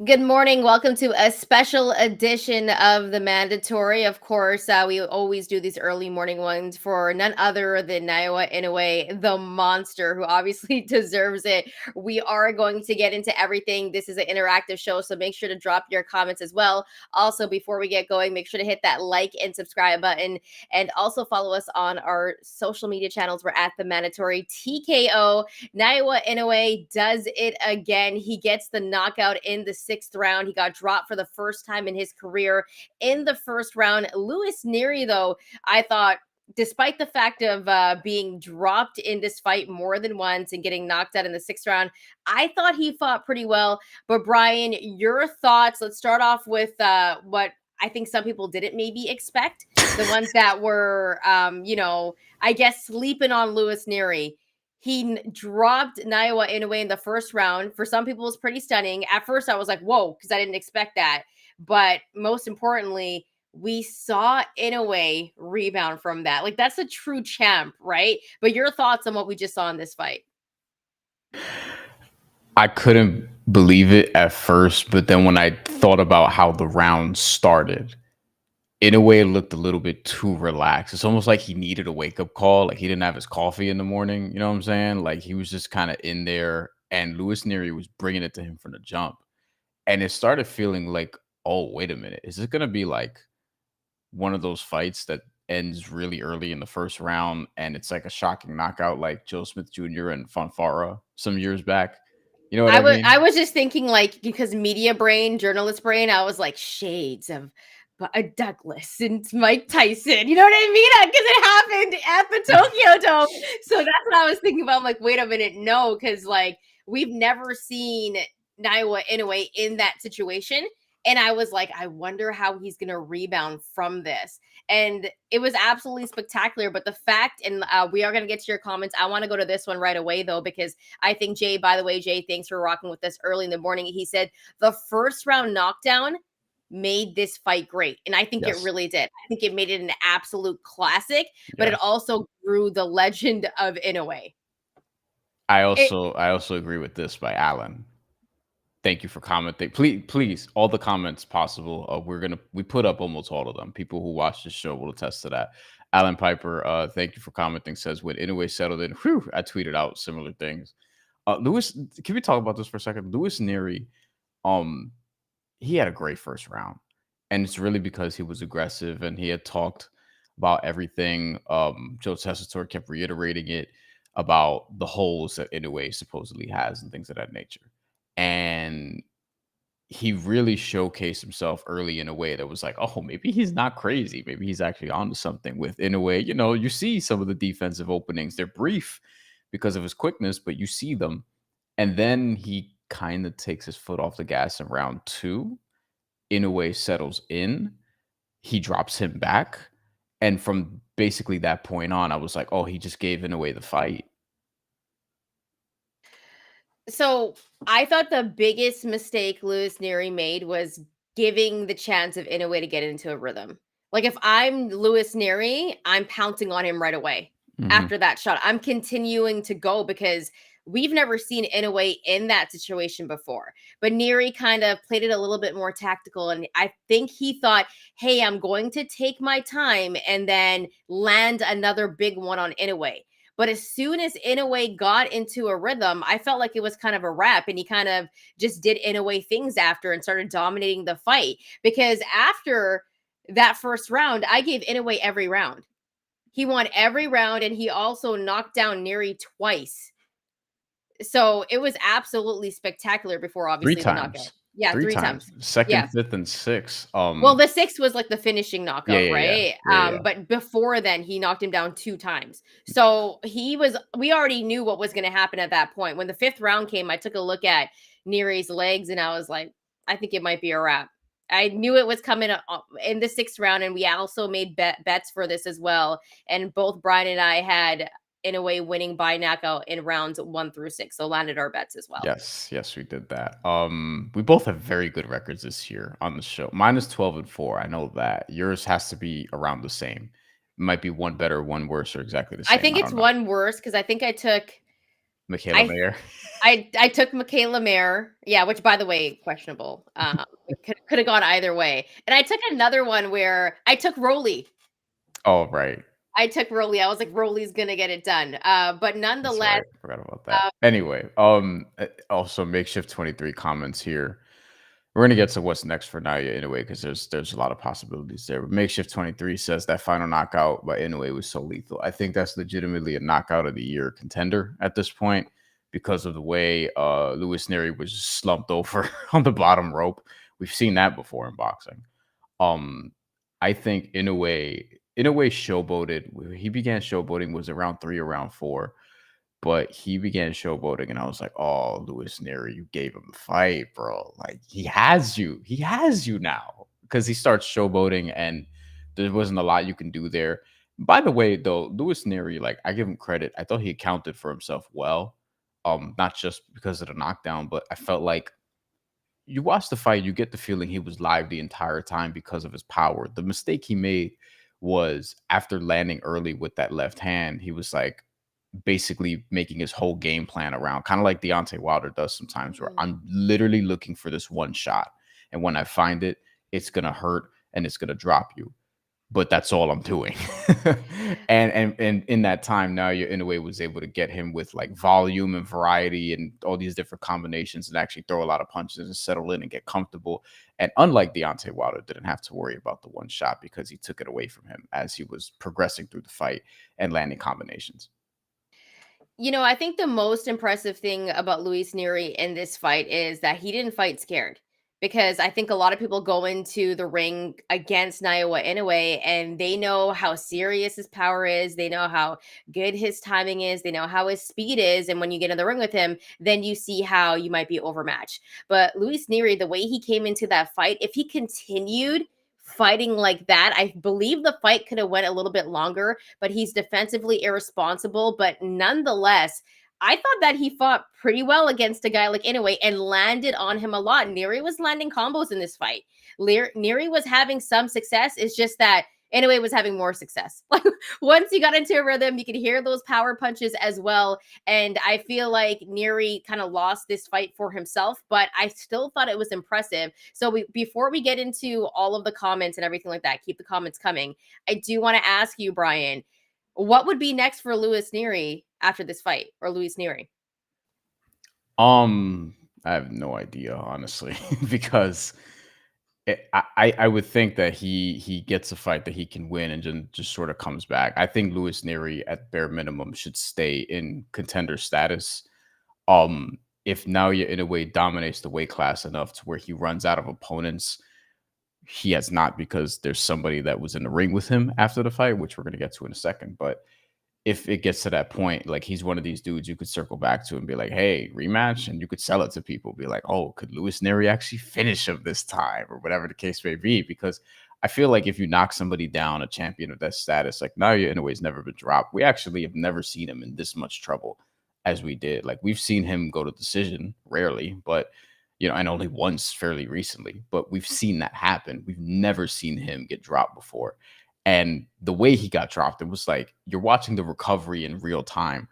Good morning. Welcome to a special edition of The Mandatory. Of course, we always do these early morning ones for none other than Naoya Inoue, the monster, who obviously deserves it. We are going to get into everything. This is an interactive show, so make sure to drop your comments as well. Also, before we get going, make sure to hit that like and subscribe button, and also follow us on our social media channels. We're at The Mandatory TKO. Naoya Inoue does it again. He gets the knockout in the sixth round. He got dropped for the first time in his career in the first round. Louis Nery, though, I thought, despite the fact of being dropped in this fight more than once and getting knocked out in the sixth round, I thought he fought pretty well. But Bryan, your thoughts? Let's start off with what I think some people didn't maybe expect. The ones that were, I guess sleeping on Louis Nery. He dropped Naoya Inoue in the first round. For some people, it's pretty stunning. At first, I was like, whoa, because I didn't expect that. But most importantly, we saw Inoue rebound from that. Like, that's a true champ, right? But your thoughts on what we just saw in this fight? I couldn't believe it at first, but then when I thought about how the round started, in a way, it looked a little bit too relaxed. It's almost like he needed a wake up call. Like he didn't have his coffee in the morning. You know what I'm saying? Like he was just kind of in there, and Louis Nery was bringing it to him from the jump. And it started feeling like, oh, wait a minute. Is it going to be like one of those fights that ends really early in the first round and it's like a shocking knockout like Joe Smith Jr. and Fonfara some years back? You know what I I was mean? I was just thinking, like, because media brain, journalist brain, I was like shades of Douglas and Mike Tyson. You know what I mean? Because it happened at the Tokyo Dome. So that's what I was thinking about. I'm like, wait a minute, no, because like we've never seen Naoya Inoue in that situation. And I was like, I wonder how he's gonna rebound from this. And it was absolutely spectacular. But the fact, and we are gonna get to your comments. I want to go to this one right away though, because I think Jay, by the way, Jay, thanks for rocking with us early in the morning. He said the first round knockdown made this fight great. And I think it Yes. really did. I think it made it an absolute classic, but it Yes. also grew the legend of Inoue. I It, also I also agree with this by Alan. Thank you for commenting. Please, all the comments possible. We put up almost all of them. People who watch the show will attest to that. Alan Piper, thank you for commenting. Says when Inoue settled in, whew, I tweeted out similar things. Lewis, can we talk about this for a second? Louis Nery, um, he had a great first round, and it's really because he was aggressive and he had talked about everything. Joe Tessitore kept reiterating it about the holes that Inoue supposedly has and things of that nature. And he really showcased himself early in a way that was like, oh, maybe he's not crazy. Maybe he's actually onto something with in a way, you see some of the defensive openings. They're brief because of his quickness, but you see them. And then he kind of takes his foot off the gas in round two. Inoue settles in. He drops him back. And from basically that point on, I was like, oh, he just gave Inoue the fight. so I thought the biggest mistake Louis Nery made was giving the chance of Inoue to get into a rhythm. Like if I'm Louis Nery, I'm pouncing on him right away Mhm. after that shot. I'm continuing to go because we've never seen Inoue in that situation before. But Nery kind of played it a little bit more tactical. And I think he thought, hey, I'm going to take my time and then land another big one on Inoue. But as soon as Inoue got into a rhythm, I felt like it was kind of a wrap, and he kind of just did Inoue things after and started dominating the fight. Because after that first round, I gave Inoue every round. He won every round, and he also knocked down Nery twice. So it was absolutely spectacular before, Three obviously, the knockout. times. Yeah, Three three times. times. Second, Yeah. fifth, and sixth. Well, the sixth was like the finishing Yeah, knockout, yeah, yeah. right? Yeah, yeah. But before then, he knocked him down two times. So we already knew what was going to happen at that point. When the fifth round came, I took a look at Nery's legs and I was like, I think it might be a wrap. I knew it was coming in the sixth round, and we also made bets for this as well. And both Bryan and I had Inoue winning by knockout in rounds 1 through 6. So landed our bets as well. Yes, yes, we did that. We both have very good records this year on the show. Mine is 12-4. I know that. Yours has to be around the same. It might be one better, one worse, or exactly the I same. think I it's don't know. one worse because I think I took Michaela I Mayer. I took Michaela Mayer, yeah, which by the way, questionable. It could have gone either way. And I took another one where I took Rolly. Oh, right. I took Rolly. I was like, Rolly's gonna get it done. But That's nonetheless, right. Forgot about that. uh, Anyway, also makeshift 23 comments here. We're gonna get to what's next for Naoya Inoue because there's a lot of possibilities there. But makeshift 23 says that final knockout by Inoue was so lethal. I think that's legitimately a knockout of the year contender at this point because of the way Luis Nery was just slumped over on the bottom rope. We've seen that before in boxing. Um, I think Inoue showboated. He began showboating was around 3 or round 4, but he began showboating, and I was like, "Oh, Luis Nery, you gave him the fight, bro. Like he has you. He has you now." Because he starts showboating, and there wasn't a lot you can do there. By the way, though, Luis Nery, like I give him credit. I thought he accounted for himself well. Not just because of the knockdown, but I felt like you watch the fight, you get the feeling he was live the entire time because of his power. The mistake he made was after landing early with that left hand, he was like basically making his whole game plan around, kind of like Deontay Wilder does sometimes, where mm, I'm literally looking for this one shot. And when I find it, it's gonna hurt and it's gonna drop you, but that's all I'm doing. and in that time, now you're in a way was able to get him with like volume and variety and all these different combinations and actually throw a lot of punches and settle in and get comfortable. And unlike Deontay Wilder, didn't have to worry about the one shot because he took it away from him as he was progressing through the fight and landing combinations. I think the most impressive thing about Luis Nery in this fight is that he didn't fight scared. Because I think a lot of people go into the ring against Naoya Inoue and they know how serious his power is. They know how good his timing is. They know how his speed is. And when you get in the ring with him, then you see how you might be overmatched. But Luis Nery, the way he came into that fight, if he continued fighting like that, I believe the fight could have went a little bit longer, but he's defensively irresponsible. But nonetheless, I thought that he fought pretty well against a guy like Inoue and landed on him a lot. Nery was landing combos in this fight. Nery was having some success. It's just that Inoue was having more success. Like once he got into a rhythm, you could hear those power punches as well. And I feel like Nery kind of lost this fight for himself, but I still thought it was impressive. So before we get into all of the comments and everything like that, keep the comments coming. I do want to ask you, Bryan, what would be next for Luis Nery after this fight, or Luis Nery? Um, I have no idea, honestly, because I would think that he gets a fight that he can win and just sort of comes back. I think Luis Nery at bare minimum should stay in contender status. If Naoya Inoue dominates the weight class enough to where he runs out of opponents, he has not because there's somebody that was in the ring with him after the fight, which we're gonna get to in a second. But if it gets to that point, like he's one of these dudes you could circle back to and be like, "Hey, rematch," and you could sell it to people. Be like, "Oh, could Luis Nery actually finish him this time?" or whatever the case may be. Because I feel like if you knock somebody down, a champion of that status, like Naoya Inoue's never been dropped. We actually have never seen him in this much trouble as we did. Like we've seen him go to decision rarely, but and only once fairly recently. But we've seen that happen. We've never seen him get dropped before. And the way he got dropped, it was like you're watching the recovery in real time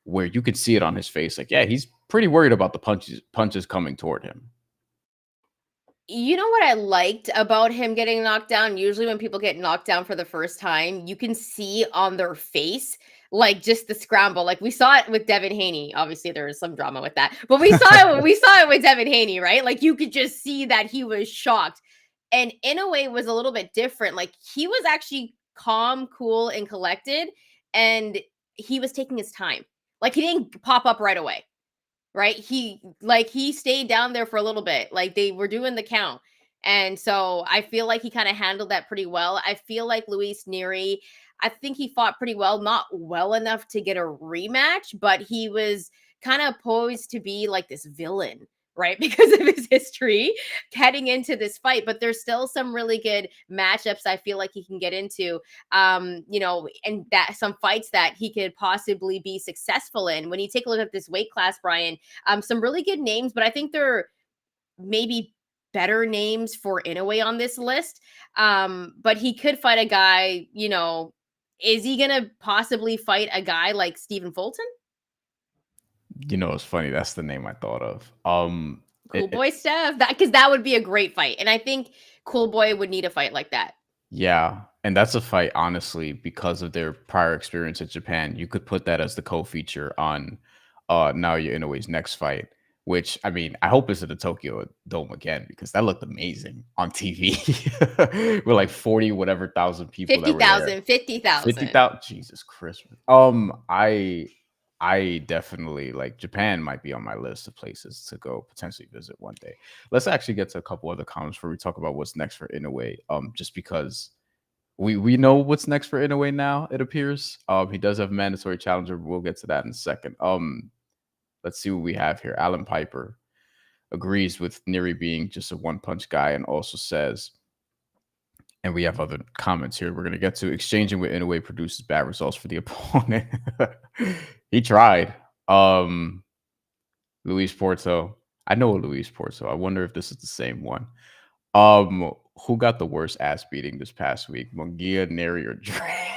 where you could see it on his face. Like, yeah, he's pretty worried about the punches coming toward him. You know what I liked about him getting knocked down? Usually, when people get knocked down for the first time, you can see on their face, like just the scramble. Like we saw it with Devin Haney. Obviously, there was some drama with that, but we saw it. We saw it with Devin Haney, right? Like you could just see that he was shocked, and in a way, it was a little bit different. Like he was actually calm, cool, and collected, and he was taking his time. Like he didn't pop up right away, right? He stayed down there for a little bit. Like they were doing the count. And so I feel like he kind of handled that pretty well. I feel like Luis Nery, I think he fought pretty well, not well enough to get a rematch, but he was kind of poised to be like this villain, right? Because of his history heading into this fight. But there's still some really good matchups I feel like he can get into. And that some fights that he could possibly be successful in. When you take a look at this weight class, Bryan, some really good names, but I think they're maybe better names for Inoue on this list. But he could fight a guy, is he gonna possibly fight a guy like Stephen Fulton? You know, it's funny. That's the name I thought of. Cool Boy Steph. Because that would be a great fight. And I think Cool Boy would need a fight like that. Yeah, and that's a fight, honestly, because of their prior experience in Japan. You could put that as the co-feature on Naoya Inoue's next fight, which I mean, I hope it's at the Tokyo Dome again because that looked amazing on TV. With like 40 whatever thousand people that were there. 50,000, 50,000. 50,000. Jesus Christmas. I definitely like Japan might be on my list of places to go potentially visit one day. Let's actually get to a couple other comments before we talk about what's next for Inoue. Just because we know what's next for Inoue now, it appears. He does have a mandatory challenger, but we'll get to that in a second. Let's see what we have here. Alan Piper agrees with Nery being just a one-punch guy and also says, and we have other comments here we're going to get to, exchanging with Inoue produces bad results for the opponent. He tried. Luis Porto. I know Luis Porto. I wonder if this is the same one. Who got the worst ass beating this past week? Munguia, Nery, or Dre?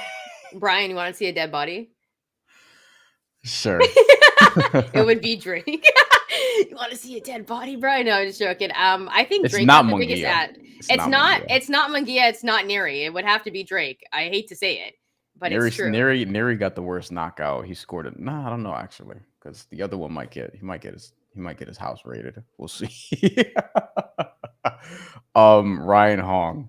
Brian, you want to see a dead body? Sure. It would be Drake. You want to see a dead body, Brian? No, I'm just joking. I think It's Drake not got the biggest Munguia. ad. It's It's not not. Munguia. It's not Munguia. It's not Nery. It would have to be Drake. I hate to say it, but it's true. Nery got the worst knockout. He scored it. Nah, I don't know actually, because the other one might get his house raided. We'll see. Ryan Hong.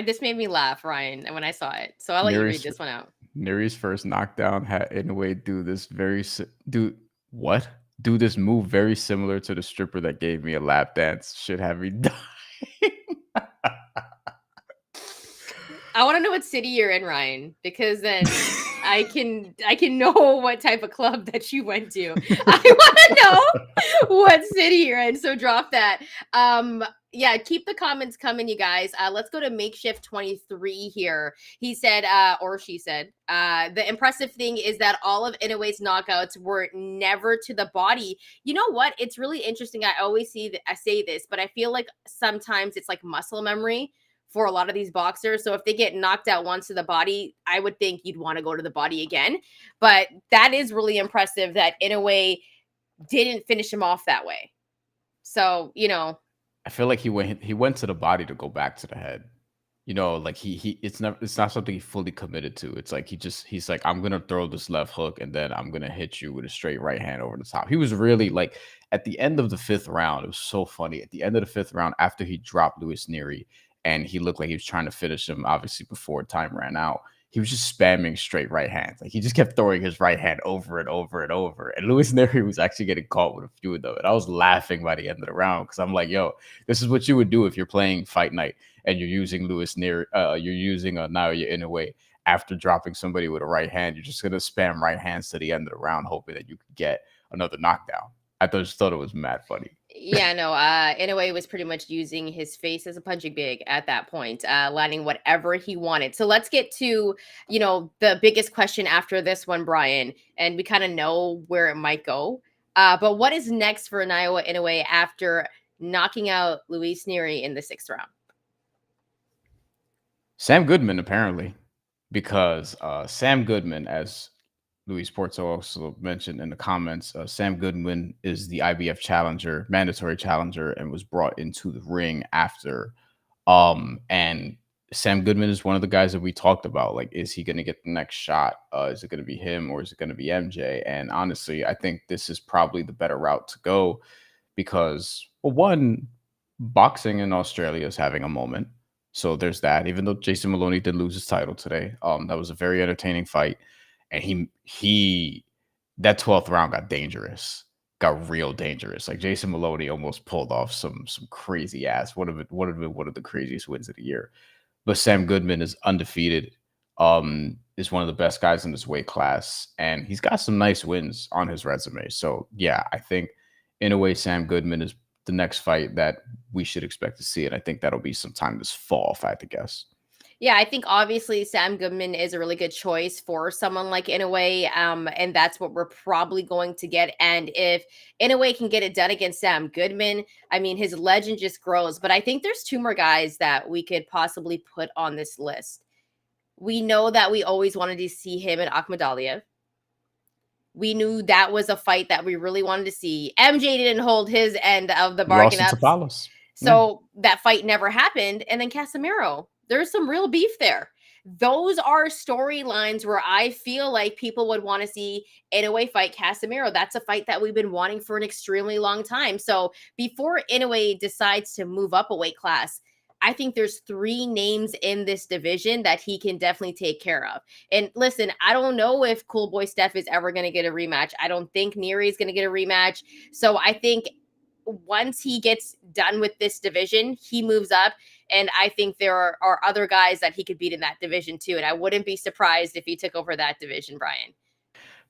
This made me laugh, Ryan, when I saw it. So I'll let you read this one out. Nery's first knockdown had Inoue do this move very similar to the stripper that gave me a lap dance. Should have me die. I want to know what city you're in, Ryan, because then I can know what type of club that you went to. I want to know what city you're in. So drop that. Yeah, keep the comments coming, you guys. Let's go to Makeshift 23 here. He said, or she said, the impressive thing is that all of Inoue's knockouts were never to the body. You know what? It's really interesting. I always I say this, but I feel like sometimes it's like muscle memory for a lot of these boxers. So if they get knocked out once to the body, I would think you'd want to go to the body again. But that is really impressive that Inoue didn't finish him off that way. So, I feel like he went to the body to go back to the head. Like it's not something he fully committed to. It's like he's like, I'm gonna throw this left hook and then I'm gonna hit you with a straight right hand over the top. He was really like at the end of the 5th round, it was so funny. At the end of the 5th round, after he dropped Luis Nery and he looked like he was trying to finish him, obviously before time ran out, he was just spamming straight right hands. Like he just kept throwing his right hand over and over and over. And Luis Nery was actually getting caught with a few of them. And I was laughing by the end of the round because I'm like, yo, this is what you would do if you're playing Fight Night and you're using Luis Nery, you're using a Naoya Inoue after dropping somebody with a right hand. You're just gonna spam right hands to the end of the round, hoping that you could get another knockdown. I just thought it was mad funny. Yeah, no, Inoue was pretty much using his face as a punching bag at that point, landing whatever he wanted. So let's get to, the biggest question after this one, Brian, and we kind of know where it might go. But what is next for Naoya Inoue after knocking out Luis Nery in the 6th round? Sam Goodman, apparently, because Sam Goodman, as Luis Porto also mentioned in the comments, Sam Goodman is the IBF challenger, mandatory challenger, and was brought into the ring after. And Sam Goodman is one of the guys that we talked about. Like, is he going to get the next shot? Is it going to be him or is it going to be MJ? And honestly, I think this is probably the better route to go because, well, one, boxing in Australia is having a moment. So there's that. Even though Jason Maloney did lose his title today, that was a very entertaining fight. And he that 12th round got dangerous, got real dangerous. Like Jason Maloney almost pulled off some crazy ass one of the craziest wins of the year. But Sam Goodman is undefeated, is one of the best guys in this weight class, and he's got some nice wins on his resume. So yeah, I think in a way Sam Goodman is the next fight that we should expect to see, and I think that'll be sometime this fall, if I had to guess. Yeah, I think obviously Sam Goodman is a really good choice for someone like Inoue, and that's what we're probably going to get. And if Inoue can get it done against Sam Goodman, I mean, his legend just grows. But I think there's 2 more guys that we could possibly put on this list. We know that we always wanted to see him and Akhmadaliev. We knew that was a fight that we really wanted to see. MJ didn't hold his end of the He bargain lost it up. to Palos. Yeah. So that fight never happened. And then Casemiro, there's some real beef there. Those are storylines where I feel like people would want to see Inoue fight Casemiro. That's a fight that we've been wanting for an extremely long time. So before Inoue decides to move up a weight class, I think there's 3 names in this division that he can definitely take care of. And listen, I don't know if Cool Boy Steph is ever going to get a rematch. I don't think Nery is going to get a rematch. So I think once he gets done with this division, he moves up. And I think there are other guys that he could beat in that division too. And I wouldn't be surprised if he took over that division, Bryan.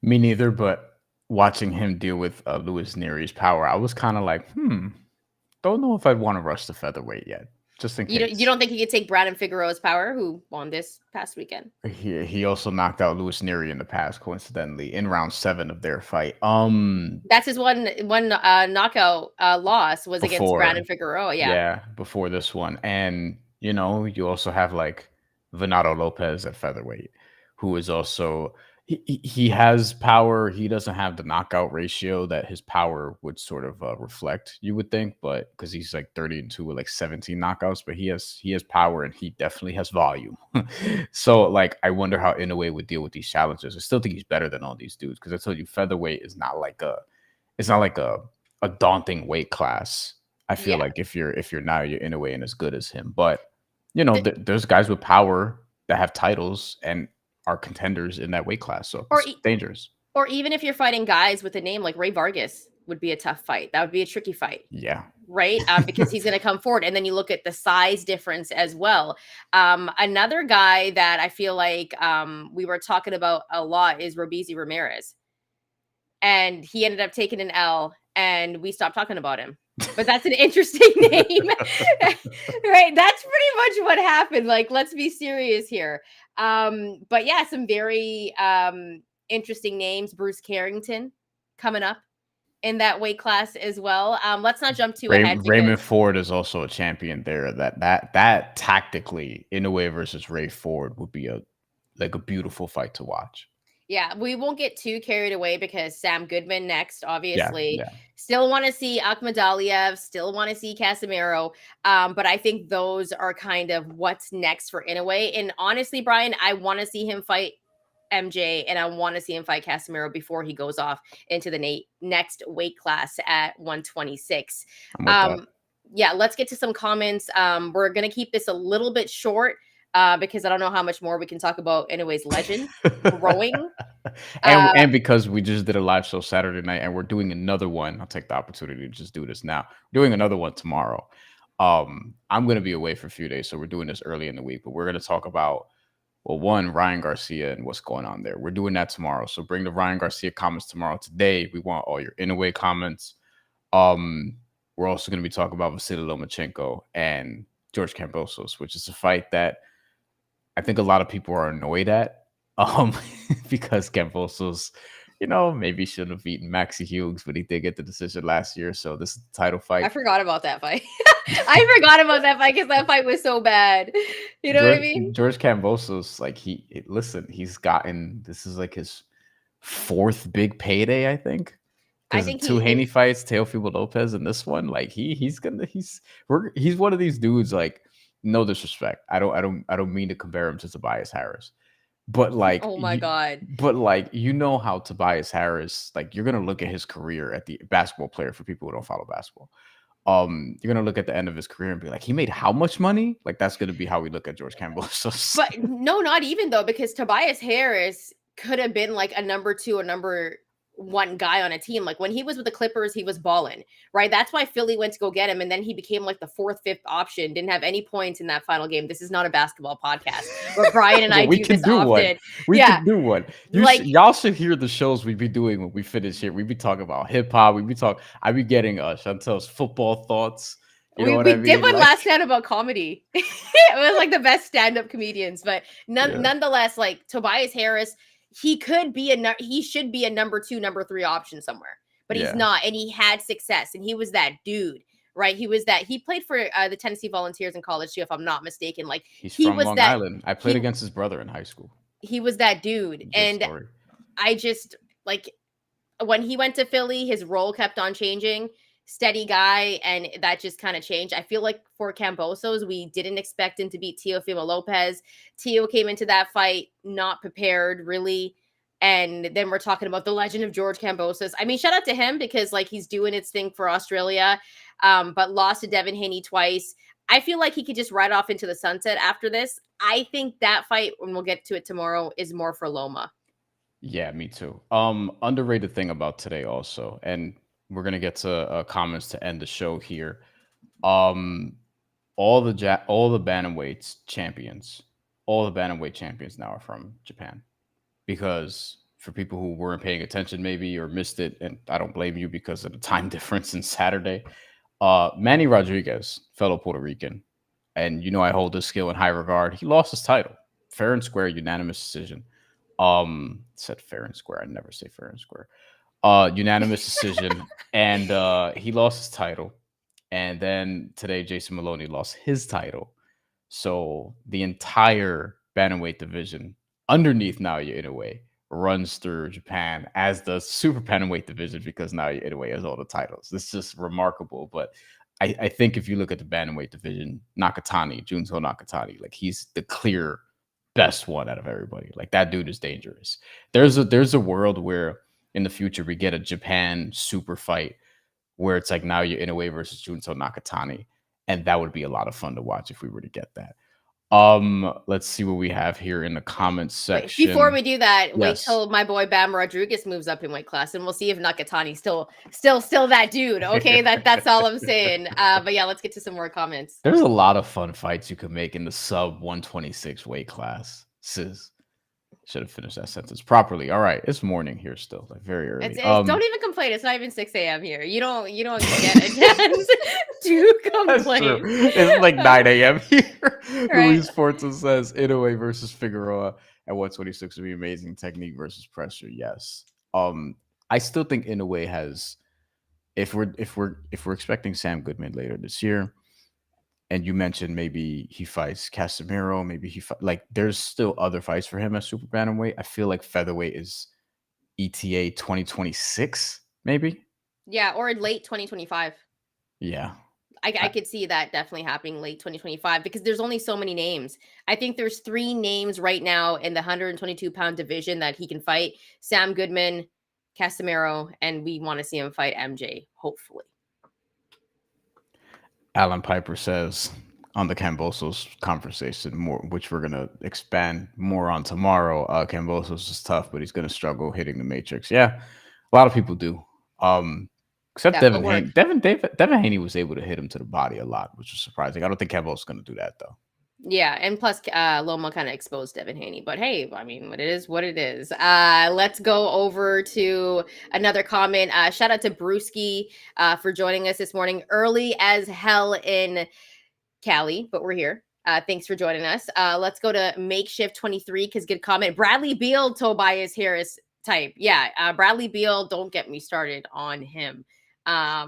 Me neither, but watching him deal with Louis Nery's power, I was kind of like, don't know if I'd want to rush the featherweight yet, just in case. You don't think he could take Brandon Figueroa's power, who won this past weekend? He also knocked out Louis Nery in the past, coincidentally, in round 7 of their fight. That's his one knockout loss was against Before, Brandon Figueroa. Yeah. yeah, before this one. And, you also have like Venado Lopez at featherweight, who is also, he has power. He doesn't have the knockout ratio that his power would sort of reflect, you would think, but because he's like 30-2 with like 17 knockouts, but he has power and he definitely has volume. So like, I wonder how Inoue would deal with these challenges. I still think he's better than all these dudes because I told you featherweight is not like a daunting weight class. I feel Yeah. like if you're Naoya Inoue and as good as him, but there's guys with power that have titles and are contenders in that weight class, so Or it's dangerous. or even if you're fighting guys with a name like Ray Vargas would be a tough fight. That would be a tricky fight. Yeah, Right? Because he's going to come forward. And then you look at the size difference as well. Another guy that I feel like we were talking about a lot is Robeisy Ramirez. And he ended up taking an L and we stopped talking about him. But that's an interesting name. Right? That's pretty much what happened. Like, let's be serious here. But yeah, some very interesting names. Bruce Carrington coming up in that weight class as well. Let's not jump too ahead Raymond because Ford is also a champion there. That tactically, Inoue versus Ray Ford would be a beautiful fight to watch. yeah, we won't get too carried away because Sam Goodman next, Yeah, obviously. yeah. Still want to see Akhmadaliev, still want to see Casemiro. But I think those are kind of what's next for Inoue. And honestly, Bryan, I want to see him fight MJ and I want to see him fight Casemiro before he goes off into the next weight class at 126. I'm with that. Yeah, let's get to some comments. We're going to keep this a little bit short because I don't know how much more we can talk about Inoue's legend growing. And because we just did a live show Saturday night and we're doing another one, I'll take the opportunity to just do this now. We're doing another one tomorrow. I'm going to be away for a few days, so we're doing this early in the week, but we're going to talk about, well, one, Ryan Garcia and what's going on there. We're doing that tomorrow. So bring the Ryan Garcia comments tomorrow. Today, we want all your Inoue comments. We're also going to be talking about Vasily Lomachenko and George Kambosos, which is a fight that I think a lot of people are annoyed at because Kambosos, maybe shouldn't have beaten Maxi Hughes, but he did get the decision last year. So this is the title fight. I forgot about that fight. I forgot about that fight because that fight was so bad. You know what I mean? George Kambosos, like he's gotten, this is like his 4th big payday, I think. I Because think 2 Haney fights, Teofimo Lopez, and this one, like he's one of these dudes. Like, no disrespect, I don't mean to compare him to Tobias Harris, but like, oh my god, how Tobias Harris, like, you're gonna look at his career at the basketball player for people who don't follow basketball. You're gonna look at the end of his career and be like, he made how much money? Like, that's gonna be how we look at George Kambosos. But no, not even though, because Tobias Harris could have been like a number 2 or number 1 guy on a team. Like when he was with the Clippers, he was balling, right? That's why Philly went to go get him. And then he became like the 4th, 5th option, didn't have any points in that final game. This is not a basketball podcast where Bryan and I we do can this do often. One. We can do one. Y'all should hear the shows we be doing when we finish here. We be talking about hip hop. I be getting Chantelle's football thoughts. You know what I mean? Did one last night about comedy. It was like the best stand-up comedians, but nonetheless, like Tobias Harris, he should be a number 2, number 3 option somewhere, but he's not. And he had success and he was that dude, right? He played for the Tennessee Volunteers in college too, if I'm not mistaken. Like he's from Long Island. I played against his brother in high school. He was that dude. And I just like, when he went to Philly, his role kept on changing. Steady guy, and that just kind of changed. I feel like for Cambosos, we didn't expect him to beat Teofimo Lopez. Teo came into that fight not prepared, really. And then we're talking about the legend of George Cambosos. I mean, shout out to him because like he's doing its thing for Australia, but lost to Devin Haney twice. I feel like he could just ride off into the sunset after this. I think that fight, when we'll get to it tomorrow, is more for Loma. Yeah, me too. Underrated thing about today also, and we're gonna get to comments to end the show here. Um, all the bantamweights champions, all the bantamweight champions now are from Japan. Because for people who weren't paying attention maybe or missed it, and I don't blame you because of the time difference in Saturday, Manny Rodriguez, fellow Puerto Rican, and you know I hold this skill in high regard. He lost his title, fair and square, unanimous decision. Said fair and square. I never say fair and square. Unanimous decision, and he lost his title. And then today, Jason Maloney lost his title. So the entire bantamweight division underneath Naoya Inoue runs through Japan as the super bantamweight division because Naoya Inoue has all the titles. This is just remarkable. But I think if you look at the bantamweight division, Nakatani, Junto Nakatani, like he's the clear best one out of everybody. Like that dude is dangerous. There's a world where in the future we get a Japan super fight where it's like Naoya Inoue versus Junto Nakatani, and that would be a lot of fun to watch if we were to get that. Let's see what we have here in the comments section. Before we do that, wait Yes. till my boy Bam Rodriguez moves up in weight class, and we'll see if Nakatani's still that dude. Okay, that's all I'm saying. But yeah, let's get to some more comments. There's a lot of fun fights you could make in the sub 126 weight class. Sis. Should have finished that sentence properly. All right, it's morning here still, like very early. Don't even complain. It's not even 6 a.m. here. You don't get a chance to complain. It's like 9 a.m. here. Right. Luis Forza says Inoue versus Figueroa at 126 would be amazing. Technique versus pressure. Yes. I still think Inoue has. If we're expecting Sam Goodman later this year, and you mentioned maybe he fights Casemiro, maybe like there's still other fights for him at super bantamweight. I feel like featherweight is ETA 2026, maybe. Yeah, or late 2025. Yeah. I could see that definitely happening late 2025 because there's only so many names. I think there's 3 names right now in the 122-pound division that he can fight: Sam Goodman, Casemiro, and we want to see him fight MJ, hopefully. Alan Piper says on the Cambosos conversation, more, which we're gonna expand more on tomorrow. Cambosos is tough, but he's gonna struggle hitting the matrix. Yeah, a lot of people do. Except Devin Haney. Devin Haney was able to hit him to the body a lot, which was surprising. I don't think Cambosos is gonna do that though. Yeah, and plus Loma kind of exposed Devin Haney, but hey, I mean, it is what it is. Let's go over to another comment. Shout out to Brewski for joining us this morning, early as hell in Cali, but we're here. Thanks for joining us. Let's go to Makeshift 23 because good comment. Bradley Beal, Tobias Harris type. Yeah, Bradley Beal. Don't get me started on him. I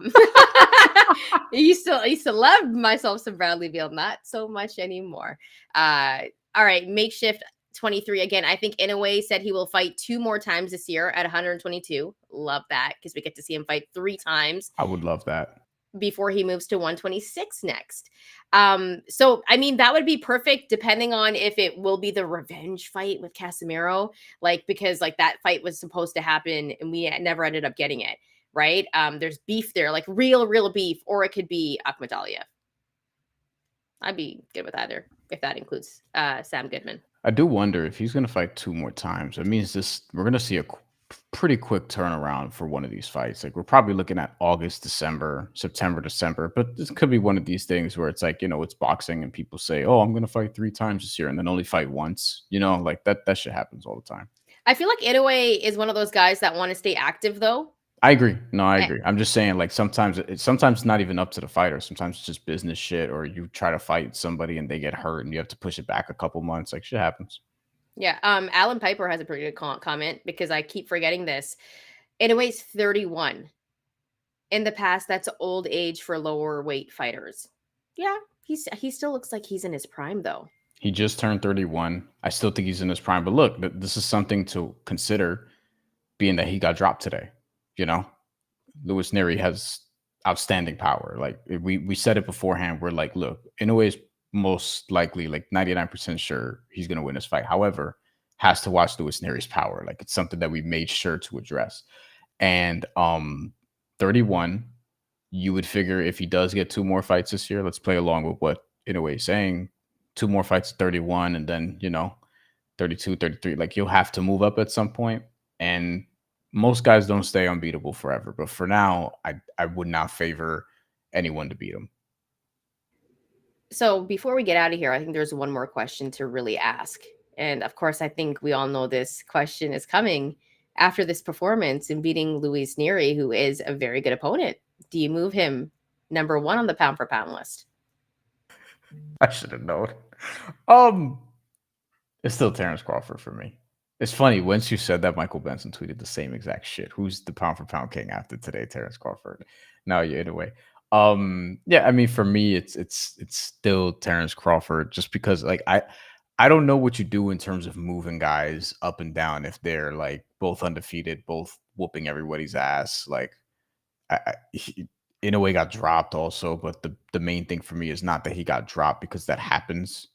used to love myself some Bradley Beal, not so much anymore. All right, Makeshift 23 again. I think Inoue said he will fight 2 more times this year at 122. Love that because we get to see him fight 3 times. I would love that before he moves to 126 next. So I mean that would be perfect depending on if it will be the revenge fight with Casemiro, like because like that fight was supposed to happen and we never ended up getting it. Right? There's beef there, like real beef, or it could be Akhmadaliev. I'd be good with either if that includes Sam Goodman. I do wonder if he's going to fight 2 more times. It means we're going to see a pretty quick turnaround for one of these fights. Like we're probably looking at August, December, September, December, but this could be one of these things where it's like, you know, it's boxing and people say, oh, I'm going to fight 3 times this year and then only fight once, you know, like that shit happens all the time. I feel like Inoue is one of those guys that want to stay active though. I agree. No, I agree. I'm just saying, like sometimes it's not even up to the fighter. Sometimes it's just business shit, or you try to fight somebody and they get hurt, and you have to push it back a couple months. Like shit happens. Yeah. Alan Piper has a pretty good comment because I keep forgetting this. Inoue's 31. In the past, that's old age for lower weight fighters. Yeah, he still looks like he's in his prime though. He just turned 31. I still think he's in his prime. But look, this is something to consider, being that he got dropped today. you know, Louis Nery has outstanding power. Like we said it beforehand. We're like, look, Inoue is most likely like 99% sure he's gonna win this fight. However, has to watch Louis Nery's power. Like it's something that we made sure to address. And 31, you would figure if he does get two more fights this year, let's play along with what Inoue is saying. Two more fights, 31, and then 32, 33. Like you'll have to move up at some point. And most guys don't stay unbeatable forever. But for now, I would not favor anyone to beat him. So before we get out of here, I think there's one more question to really ask. And of course, I think we all know this question is coming after this performance in beating Luis Nery, who is a very good opponent. Do you move him number one on the pound for pound list? I should have known. Um, it's still Terrence Crawford for me. It's funny, once you said that, Michael Benson tweeted the same exact shit. Who's the pound for pound king after today? Terrence Crawford. Now you're in a way. Yeah, I mean, for me, it's still Terrence Crawford, just because like I don't know what you do in terms of moving guys up and down if they're like both undefeated, both whooping everybody's ass. Like in a way got dropped also, but the main thing for me is not that he got dropped, because that happens,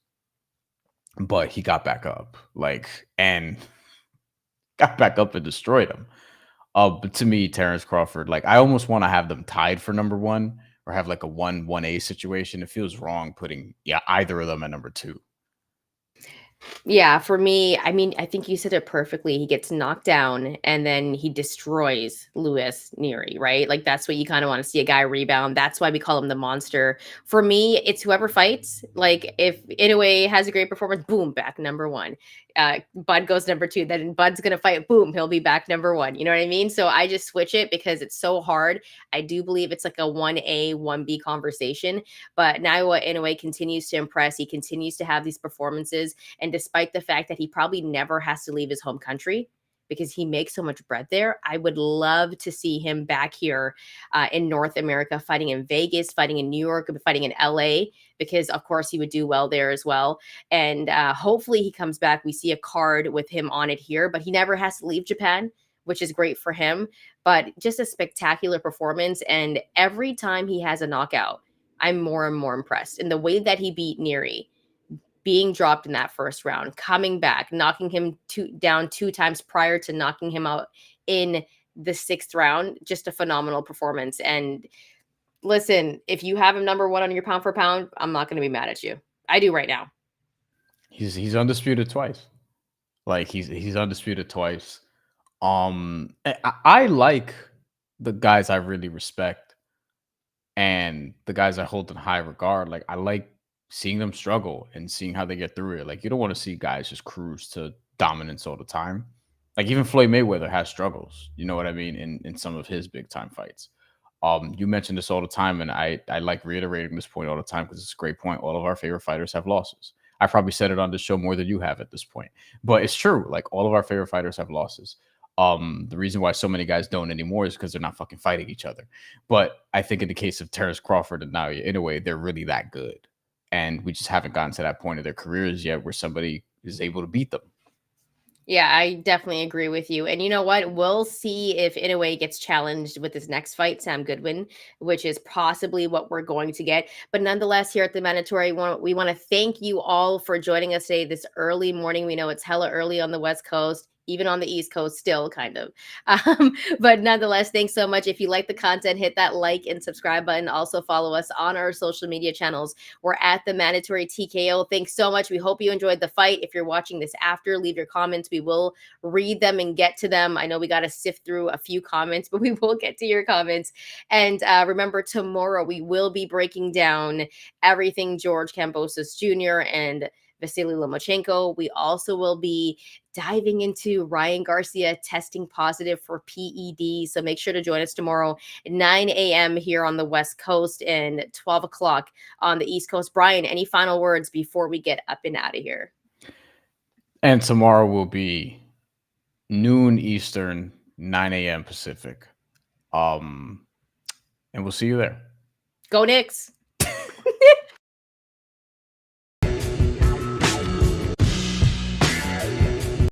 but he got back up, like, and got back up and destroyed him. But to me, Terrence Crawford, like, I almost want to have them tied for number one, or have like a 1-1A situation. It feels wrong putting either of them at number two. Yeah, for me, I mean, I think you said it perfectly. He gets knocked down and then he destroys Luis Nery, right? Like that's what you kind of want to see, a guy rebound. That's why we call him the monster. For me, it's whoever fights. Like if Inoue has a great performance, boom, back number one. Bud goes number two. Then Bud's gonna fight, boom, he'll be back number one. You know what I mean? So I just switch it because it's so hard. I do believe it's like a 1A, 1B conversation. But Naoya Inoue continues to impress. He continues to have these performances. And despite the fact that he probably never has to leave his home country because he makes so much bread there, I would love to see him back here in North America, fighting in Vegas, fighting in New York, fighting in LA, because of course he would do well there as well. And hopefully he comes back. We see a card with him on it here, but he never has to leave Japan, which is great for him. But just a spectacular performance. And every time he has a knockout, I'm more and more impressed. And the way that he beat Nery, being dropped in that first round, coming back, knocking him down 2 times prior to knocking him out in the 6th round, just a phenomenal performance. And listen, if you have him number one on your pound for pound, I'm not going to be mad at you. I do right now. He's undisputed twice. Like he's undisputed twice. I like the guys I really respect and the guys I hold in high regard. Like I like seeing them struggle and seeing how they get through it. Like you don't want to see guys just cruise to dominance all the time. Like even Floyd Mayweather has struggles. You know what I mean? In some of his big time fights. You mention this all the time, and I like reiterating this point all the time because it's a great point. All of our favorite fighters have losses. I probably said it on this show more than you have at this point, but it's true. Like all of our favorite fighters have losses. The reason why so many guys don't anymore is because they're not fucking fighting each other. But I think in the case of Terrence Crawford and Naoya Inoue, they're really that good, and we just haven't gotten to that point of their careers yet where somebody is able to beat them. Yeah, I definitely agree with you. And you know what? We'll see if Inoue gets challenged with his next fight, Sam Goodwin, which is possibly what we're going to get. But nonetheless, here at the Mandatory, we want to thank you all for joining us today this early morning. We know it's hella early on the West Coast, even on the East Coast, still kind of. But nonetheless, thanks so much. If you like the content, hit that like and subscribe button. Also follow us on our social media channels. We're at the Mandatory TKO. Thanks so much. We hope you enjoyed the fight. If you're watching this after, leave your comments. We will read them and get to them. I know we got to sift through a few comments, but we will get to your comments. And remember, tomorrow we will be breaking down everything George Kambosos Jr. and Vasily Lomachenko. We also will be diving into Ryan Garcia testing positive for PED. So make sure to join us tomorrow at 9 a.m. here on the West Coast and 12 o'clock on the East Coast. Bryan, any final words before we get up and out of here? And tomorrow will be noon Eastern, 9 a.m. Pacific. And we'll see you there. Go Knicks.